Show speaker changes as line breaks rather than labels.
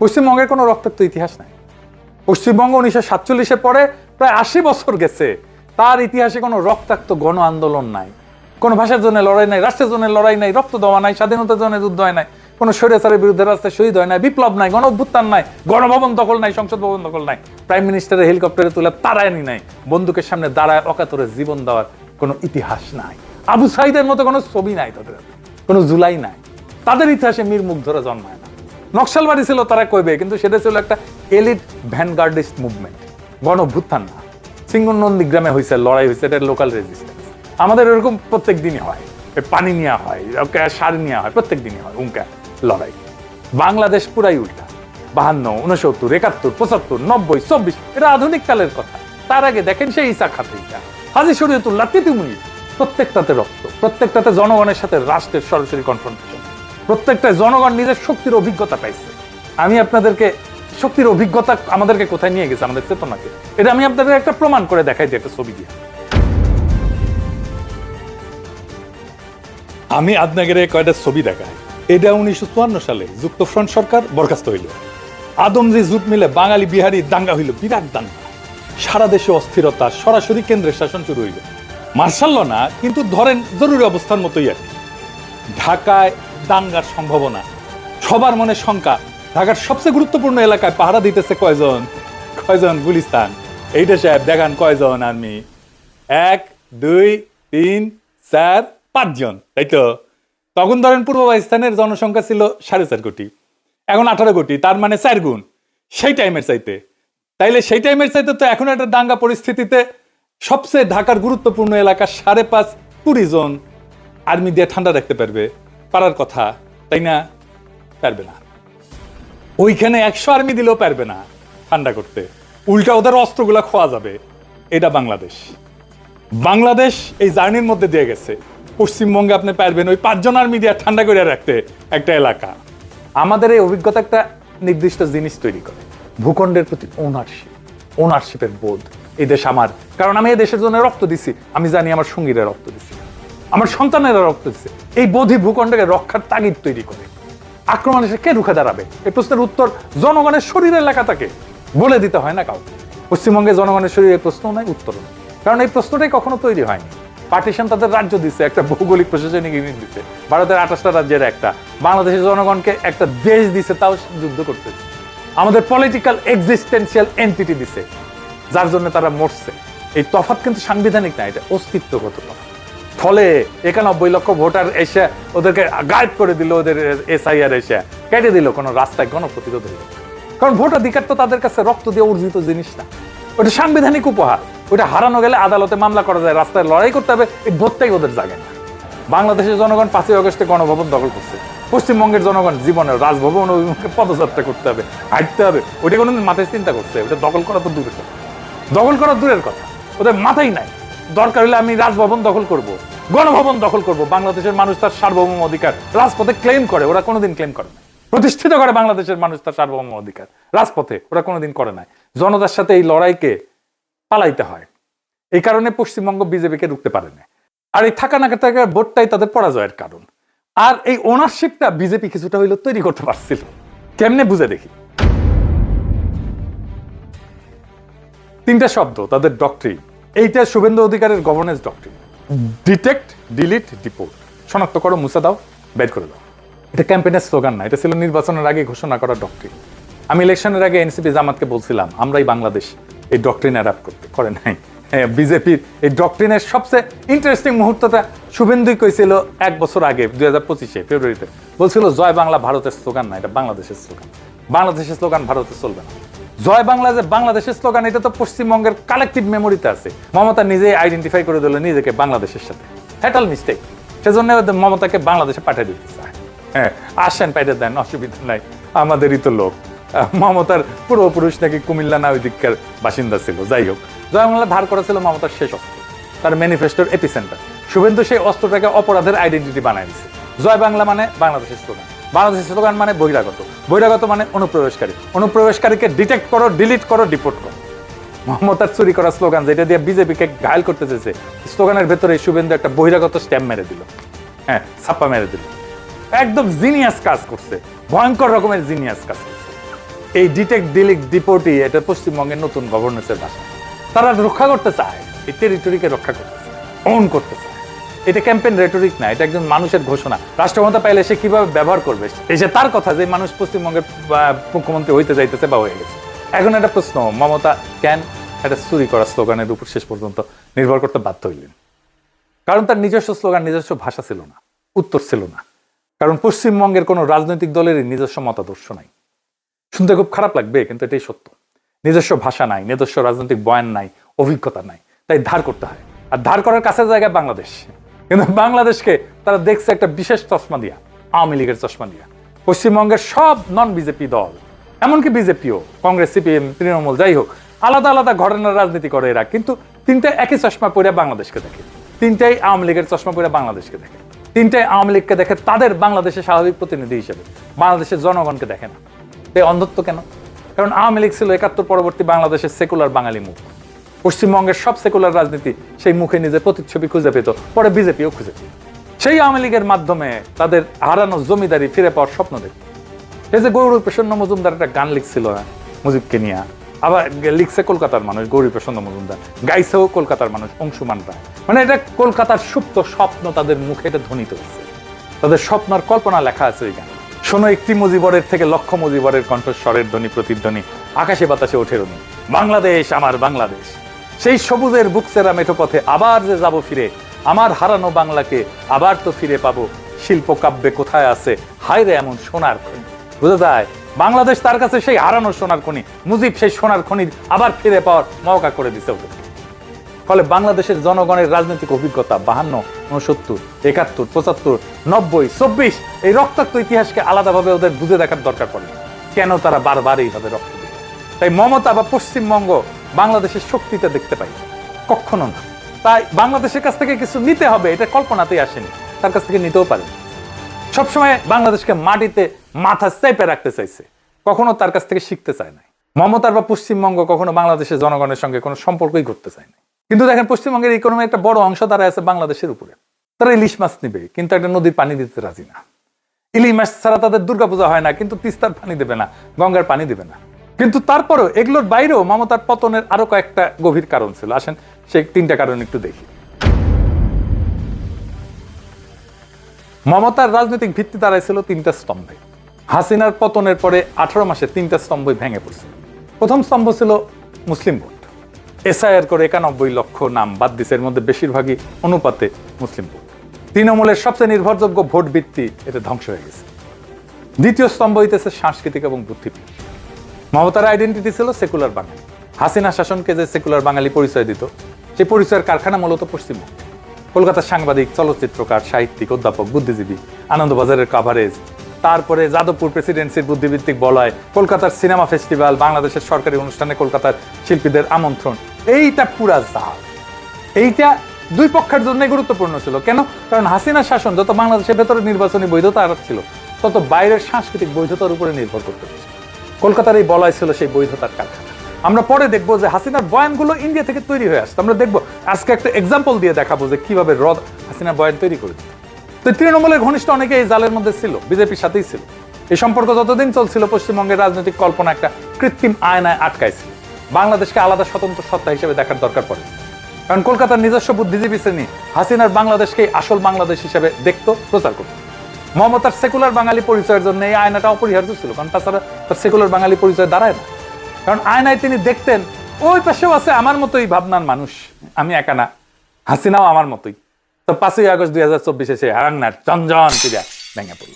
পশ্চিমবঙ্গের কোনো রক্তাক্ত ইতিহাস নাই। পশ্চিমবঙ্গ 1947-এর পরে প্রায় 80 বছর গেছে, তার ইতিহাসে কোনো রক্তাক্ত গণ আন্দোলন নাই, কোনো ভাষার জন্য লড়াই নাই, রাষ্ট্রের জন্য লড়াই নাই, রক্ত দেওয়া নাই, স্বাধীনতার জন্য যুদ্ধ হয় নাই, কোনো স্বৈরাচারের বিরুদ্ধে রাস্তায় শহীদ হয় নাই, বিপ্লব নাই, গণ অভ্যুত্থান নাই, গণভবন দখল নাই, সংসদ ভবন দখল নাই, প্রাইম মিনিস্টারের হেলিকপ্টারে তুলে তাড়ায়নি নাই, বন্দুকের সামনে দাঁড়ায় অকাতরে জীবন দেওয়ার কোনো ইতিহাস নাই। আবু সাইদের মতো কোনো ছবি নাই, তাদের কোনো জুলাই নাই, তাদের ইতিহাসে মীর মুগ্ধরা জন্মায় না। নকশালবাড়ি ছিল তারা কইবে, কিন্তু সেটা ছিল একটা এলিট ভ্যানগার্ডিস্ট মুভমেন্ট, গণ অভ্যুত্থান না। সিঙ্গনন্দী গ্রামে হয়েছে, লড়াই হয়েছে, এটা লোকাল রেজিস্ট্যান্স। আমাদের এরকম প্রত্যেক দিনই হয়, পানি নেওয়া হয়, সার নেওয়া হয়, প্রত্যেক দিনই হয় উনকা লড়াই। বাংলাদেশ পুরাই উল্টা, 52, 69, 71, 75, 90, 24, এটা আধুনিক কালের কথা। তার আগে দেখেন সেই ইসা খাতিকা, হাজী শরীয়তুল্লাহ, তিতুমির, প্রত্যেকটাতে রক্ত, প্রত্যেকটাতে জনগণের সাথে রাষ্ট্রের সরাসরি কনফ্রন্টেশন, প্রত্যেকটা জনগণ নিজের শক্তির অভিজ্ঞতা পাইছে। আমি আপনাদেরকে শক্তির অভিজ্ঞতা আমাদেরকে কোথায় নিয়ে গেছে, আমাদের চেতনাকে, এটা আমি আপনাদের একটা প্রমাণ করে দেখাই দিই একটা ছবি দিয়ে। আমি আপনাদের কয়টা ছবি দেখাই। এটা 1954 সালে যুক্তফ্রন্ট সরকার বরখাস্ত হইল, আদমজি জুট মিলে বাঙালি বিহারি দাঙ্গা হইল, বিরাট দাঙ্গা, সারা দেশে অস্থিরতা, সরাসরি কেন্দ্রের শাসন শুরু হইল। মার্শাল না, কিন্তু ধরেন জরুরি অবস্থার মতোই আর কি। ঢাকায় দাঙ্গার সম্ভাবনা, সবার মনে শঙ্কা। ঢাকার সবচেয়ে গুরুত্বপূর্ণ এলাকায় পাহারা দিতেছে কয়জন গুলিস্তান। এইটা সাহেব দেখান কয়জন আর্মি, 1, 2, 3, 4, 5 জন, তাই তো? তখন ধরেন পূর্ব পাকিস্তানের জনসংখ্যা ছিল 4.5 কোটি, এখন 18 কোটি, তার মানে 4 গুণ সেই টাইমের চাইতে। তাইলে সেই টাইমের চাইতে তো এখন একটা দাঙ্গা পরিস্থিতিতে সবচেয়ে ঢাকার গুরুত্বপূর্ণ এলাকা 5.5 20 জন আর্মি দিয়ে ঠান্ডা রাখতে পারবে, পারার কথা, তাই না? পারবে না। ওইখানে 100 আর্মি দিলেও পারবে না ঠান্ডা করতে, উল্টা ওদের অস্ত্রগুলা খোয়া যাবে। এটা বাংলাদেশ এই জার্নির মধ্যে দিয়ে গেছে। পশ্চিমবঙ্গে আপনি পারবেন ওই 5 জন আর্মি দিয়ে ঠান্ডা করে রাখতে একটা এলাকা। আমাদের এই অভিজ্ঞতা একটা নির্দিষ্ট জিনিস তৈরি করে, ভূখণ্ডের প্রতি ওনারশিপের বোধ। এই দেশ আমার, কারণ আমি এই দেশের জন্য রক্ত দিছি, আমি জানি আমার সঙ্গীরা রক্ত দিচ্ছে, আমার সন্তানেরা রক্ত দিচ্ছে। এই বোধই ভূখণ্ডকে রক্ষার তাগিদ তৈরি করে। আক্রমণ এসে কে রুখে দাঁড়াবে? এই প্রশ্নের উত্তর জনগণের শরীরের লেখা থাকে, বলে দিতে হয় না কাউকে। পশ্চিমবঙ্গে জনগণের শরীরে প্রশ্ন নাই, উত্তর নাই, কারণ এই প্রশ্নটাই কখনো তৈরি হয়নি। পার্টিশন তাদের রাজ্য দিচ্ছে, একটা ভৌগোলিক প্রশাসনিক ইউনিট দিচ্ছে, ভারতের 28টা রাজ্যের একটা, বাংলাদেশের জনগণকে একটা দেশ দিছে, তাও যুদ্ধ করতে। আমাদের পলিটিক্যাল এক্সিস্টেন্সিয়াল এন্টিটি দিছে, যার জন্য তারা মরছে। এই তফাৎ কিন্তু সাংবিধানিক না, এটা অস্তিত্বগত তফাৎ। ফলে 91 লক্ষ ভোটার এসে ওদেরকে গায়েব করে দিল, ওদের এসআইআর এসে কেটে দিল কোনো রাস্তায় গণপ্রতিরোধ হইল। কারণ ভোটাধিকার তো তাদের কাছে রক্ত দিয়ে অর্জিত জিনিস না, ওটা সাংবিধানিক উপহার। ওটা হারানো গেলে আদালতে মামলা করা যায়, রাস্তায় লড়াই করতে হবে, এই ভোটটাই ওদের জাগে না। বাংলাদেশের জনগণ 5ই আগস্টে গণভবন দখল করছে, পশ্চিমবঙ্গের জনগণ জীবনের রাজভবন অভিমুখে পদযাত্রা করতে হবে, হাঁটতে হবে। ওটা কোনোদিন মাথায় চিন্তা করছে? ওটা দখল করা তো দূরের কথা, ওদের মাথায় নাই। দরকার হলে আমি রাজভবন দখল করব, গণভবন দখল করব। বাংলাদেশের মানুষ তার সার্বভৌম অধিকার রাজপথে ক্লেম করে, ওরা কোনোদিন ক্লেম করে না। প্রতিষ্ঠিত করে বাংলাদেশের মানুষ তার সার্বভৌম অধিকার রাজপথে, ওরা কোনোদিন করে নাই। জনতার সাথে এই লড়াইকে পালাইতে হয়। এই কারণে পশ্চিমবঙ্গ বিজেপিকে রুখতে পারে না। আর এই থাকা না থাকা ভোটটাই তাদের পরাজয়ের কারণ। আর এই ওনারশিপটা বিজেপি কিছুটা হইলেও তৈরি করতে পারছিল। কেমনে বুঝে দেখি। 3টা শব্দ তাদের ডক্ট্রিন। এইটা শুভেন্দু অধিকারের governance doctrine: detect, delete, deport. শনাক্ত করো, মুছে দাও, বের করে দাও। এটা ক্যাম্পেইনের স্লোগান না, এটা ছিল নির্বাচনের আগে ঘোষণা করা ডক্ট্রিন। আমি ইলেকশনের আগে এনসিপি জামাতকে বলছিলাম আমরাই বাংলাদেশ, এই ডক্ট্রিন অ্যাডাপ্ট করতে করে নাই। বিজেপির এই ডক্ট্রিনের সবচেয়ে ইন্টারেস্টিং মুহূর্তটা শুভেন্দুই কইছিল 1 বছর আগে, 2025 ফেব্রুয়ারিতে। বলছিল জয় বাংলা ভারতের স্লোগান না, এটা বাংলাদেশের স্লোগান। বাংলাদেশের স্লোগান ভারতে চলবে না। জয় বাংলা যে বাংলাদেশের স্লোগান, এটা তো পশ্চিমবঙ্গের কালেকটিভ মেমোরিতে আছে। মমতা নিজেই আইডেন্টিফাই করে দিল নিজেকে বাংলাদেশের সাথে, ফ্যাটাল মিস্টেক। সেজন্য মমতাকে বাংলাদেশে পাঠিয়ে দিতে চায়। হ্যাঁ, আসেন, পাঠিয়ে দেন, অসুবিধা নাই, আমাদেরই তো লোক। মমতার পূর্বপুরুষ নাকি কুমিল্লা না ওই দিককার বাসিন্দা ছিল। যাই হোক, জয় বাংলা ধার করেছিল মমতার শেষ অস্ত্র, তার ম্যানিফেস্টোর এপিসেন্টার। শুভেন্দু সেই অস্ত্রটাকে অপরাধের আইডেন্টিটি বানায় দিচ্ছে। জয় বাংলা মানে বাংলাদেশের স্লোগান, বাংলাদেশের স্লোগান মানে বহিরাগত মানে অনুপ্রবেশকারীকে ডিটেক্ট করো, ডিলিট করো, ডিপোর্ট করো। মমতার চুরি করা স্লোগান, যেটা দিয়ে বিজেপিকে ঘায়ল করতে চেয়েছে, স্লোগানের ভেতরে শুভেন্দু একটা বহিরাগত স্ট্যাম্প মেরে দিল। হ্যাঁ, ছাপ্পা মেরে দিল। একদম জিনিয়াস কাজ করছে, ভয়ঙ্কর রকমের জিনিয়াস কাজ করছে। এই ডিটেক্ট ডিলিট ডিপোর্টি এটা পশ্চিমবঙ্গের নতুন গভর্নেন্সের ভাষা। তারা রক্ষা করতে চায়, এই টেরিটরিকে রক্ষা করতে চায়, ওন করতে চায়। এটা ক্যাম্পেইন রেটরিক না, এটা একজন মানুষের ঘোষণা। রাষ্ট্রক্ষমতা পাইলে সে কিভাবে ব্যবহার করবে, এই যে তার কথা যে মানুষ পশ্চিমবঙ্গের মুখ্যমন্ত্রী হইতে যাইতেছে বা হয়ে গেছে। এখন একটা প্রশ্ন, মমতা কেন একটা চুরি করা স্লোগানের উপর শেষ পর্যন্ত নির্ভর করতে বাধ্য হইলেন? কারণ তার নিজস্ব স্লোগান, নিজস্ব ভাষা ছিল না, উত্তর ছিল না। কারণ পশ্চিমবঙ্গের কোনো রাজনৈতিক দলেরই নিজস্ব মতাদর্শ নাই। শুনতে খুব খারাপ লাগবে, কিন্তু এটাই সত্য। নিজস্ব ভাষা নাই, নিজস্ব রাজনৈতিক বয়ান নাই, অভিজ্ঞতা নাই, তাই ধার করতে হয়। আর ধার করার কাছের জায়গায় বাংলাদেশ, কিন্তু বাংলাদেশকে তারা দেখছে একটা বিশেষ চশমা দিয়া, আওয়ামী লীগের চশমা দিয়া। পশ্চিমবঙ্গের সব নন বিজেপি দল, এমনকি বিজেপিও, কংগ্রেস, সিপিএম, তৃণমূল, যাই হোক, আলাদা আলাদা ঘটনার রাজনীতি করে এরা, কিন্তু তিনটা একই চশমা পরে বাংলাদেশকে দেখে। তিনটাই আওয়ামী লীগের চশমা পরে বাংলাদেশকে দেখে। তিনটাই আওয়ামী লীগকে দেখে তাদের বাংলাদেশের স্বাভাবিক প্রতিনিধি হিসেবে, বাংলাদেশের জনগণকে দেখে না। এই অন্ধত্ব কেন? কারণ আওয়ামী লীগ ছিল ৭১ পরবর্তী বাংলাদেশের সেকুলার বাঙালি মুখ। পশ্চিমবঙ্গের সব সেকুলার রাজনীতি সেই মুখে নিজের প্রতিচ্ছবি খুঁজে পেত, পরে বিজেপিও খুঁজে পেত। সেই আওয়ামী লীগের মাধ্যমে তাদের হারানো জমিদারি ফিরে পাওয়ার স্বপ্ন দেখত। এই যে গৌরী প্রসন্ন মজুমদার একটা গান লিখছিল মুজিবকে নিয়ে, আবার লিখছে কলকাতার মানুষ গৌরী প্রসন্ন মজুমদার, গাইছেও কলকাতার মানুষ অংশুমান রায়। মানে এটা কলকাতার সুপ্ত স্বপ্ন তাদের মুখে এটা ধ্বনিত হচ্ছে, তাদের স্বপ্নের কল্পনা লেখা আছে ওই গান। শোনো একটি মুজিবরের থেকে লক্ষ মুজিবরের কণ্ঠস্বরের ধ্বনি প্রতিধ্বনি, আকাশে বাতাসে ওঠে রনি, বাংলাদেশ আমার বাংলাদেশ। সেই সবুজের বুকসেরা মেঠো পথে আবার যে যাব ফিরে, আমার হারানো বাংলাকে আবার তো ফিরে পাবো। শিল্প কাব্যে কোথায় আছে হায় রে এমন সোনার খনি। বুঝা যায় বাংলাদেশ তার কাছে সেই হারানো সোনার খনি, মুজিব সেই সোনার খনি আবার ফিরে পাওয়ার মওকা করে দিছে ওকে। ফলে বাংলাদেশের জনগণের রাজনৈতিক অভিজ্ঞতা ৫২, ৬৯, ৭১, ৭৫, ৯০, ২৪ এই রক্তাক্ত ইতিহাসকে আলাদাভাবে ওদের বুঝে দেখার দরকার পড়ে। কেন তারা বারবার এইভাবে রক্ত দেয়? তাই মমতা বা পশ্চিমবঙ্গ বাংলাদেশের শক্তিটা দেখতে পাই কখনো না। তাই বাংলাদেশের কাছ থেকে কিছু নিতে হবে, এটা কল্পনাতেই আসেনি, তার কাছ থেকে নিতেও পারে। সবসময় বাংলাদেশকে মাটিতে মাথা চেপে রাখতে চাইছে, কখনো তার কাছ থেকে শিখতে চায় নাই। মমতার বা পশ্চিমবঙ্গ কখনো বাংলাদেশের জনগণের সঙ্গে কোনো সম্পর্কই করতে চায় না। কিন্তু দেখেন পশ্চিমবঙ্গের ইকোনমি একটা বড় অংশ দাঁড়ায় আছে বাংলাদেশের উপরে। তারা ইলিশ মাছ নিবে, কিন্তু একটা নদীর পানি দিতে রাজি না। ইলিশ মাছ ছাড়া তাদের দুর্গাপূজা হয় না, কিন্তু তিস্তার পানি দেবে না, গঙ্গার পানি দেবে না। কিন্তু তারপরেও এগুলোর বাইরেও মমতার পতনের আরো কয়েকটা গভীর কারণ ছিল। আসেন সেই তিনটা কারণ একটু দেখি। মমতার রাজনৈতিক ভিত্তি দাঁড়াইছিল তিনটা স্তম্ভে। হাসিনার পতনের পরে ১৮ মাসে তিনটা স্তম্ভই ভেঙে পড়ছে। প্রথম স্তম্ভ ছিল মুসলিম ভোট। এসআইআর করে ৯১ লক্ষ নাম বাদ দিছে, এর মধ্যে বেশিরভাগই অনুপাতে মুসলিম ভোট। তৃণমূলের সবচেয়ে নির্ভরযোগ্য ভোট ভিত্তি এটা ধ্বংস হয়ে গেছে। দ্বিতীয় স্তম্ভ হইতেছে সাংস্কৃতিক এবং বুদ্ধিবৃত্তি। মমতার আইডেন্টিটি ছিল সেকুলার বাঙালি। হাসিনা শাসনকে যে সেকুলার বাঙালি পরিচয় দিত, সেই পরিচয়ের কারখানা মূলত পশ্চিমবঙ্গ। কলকাতার সাংবাদিক, চলচ্চিত্রকার, সাহিত্যিক, অধ্যাপক, বুদ্ধিজীবী, আনন্দবাজারের কাভারেজ, তারপরে যাদবপুর প্রেসিডেন্সির বুদ্ধিভিত্তিক বলয়, কলকাতার সিনেমা ফেস্টিভ্যাল, বাংলাদেশের সরকারি অনুষ্ঠানে কলকাতার শিল্পীদের আমন্ত্রণ, এইটা পুরা জাল। এইটা দুই পক্ষের জন্য গুরুত্বপূর্ণ ছিল। কেন? কারণ হাসিনা শাসন যত বাংলাদেশের ভেতরে নির্বাচনী বৈধতা ছিল, তত বাইরের সাংস্কৃতিক বৈধতার উপরে নির্ভর করতে হচ্ছে। কলকাতার এই বলয় ছিল সেই বৈধতার কারখানা। আমরা পরে দেখবো যে হাসিনার বয়ানগুলো ইন্ডিয়া থেকে তৈরি হয়ে আসছে। আমরা দেখবো, আজকে একটা এক্সাম্পল দিয়ে দেখাবো যে কিভাবে হাসিনার বয়ান তৈরি করে দিত। তো তৃণমূলের ঘনিষ্ঠ অনেকে এই জালের মধ্যে ছিল, বিজেপির সাথেই ছিল। এই সম্পর্ক যতদিন চলছিল পশ্চিমবঙ্গের রাজনৈতিক কল্পনা একটা কৃত্রিম আয়নায় আটকাইছিল। বাংলাদেশকে আলাদা স্বতন্ত্র সত্তা হিসেবে দেখার দরকার পড়ে। কারণ কলকাতার নিজস্ব বুদ্ধিজীবী শ্রেণী হাসিনার বাংলাদেশকে আসল বাংলাদেশ হিসেবে দেখতো, প্রচার করত। মমতার সেকুলার বাঙালি পরিচয়ের জন্য এই আয়নাটা অপরিহার্য ছিল, কারণ তাছাড়া তার সেকুলার বাঙালি পরিচয় দাঁড়ায় না। কারণ আয়নায় তিনি দেখতেন ওই পাশেও আছে আমার মতোই ভাবনার মানুষ, আমি একা না, হাসিনাও আমার মতোই। তো ৫ই আগস্ট ২০২৪ সে হারান্নার চঞ্জন পিড়া ভেঙে পড়ল।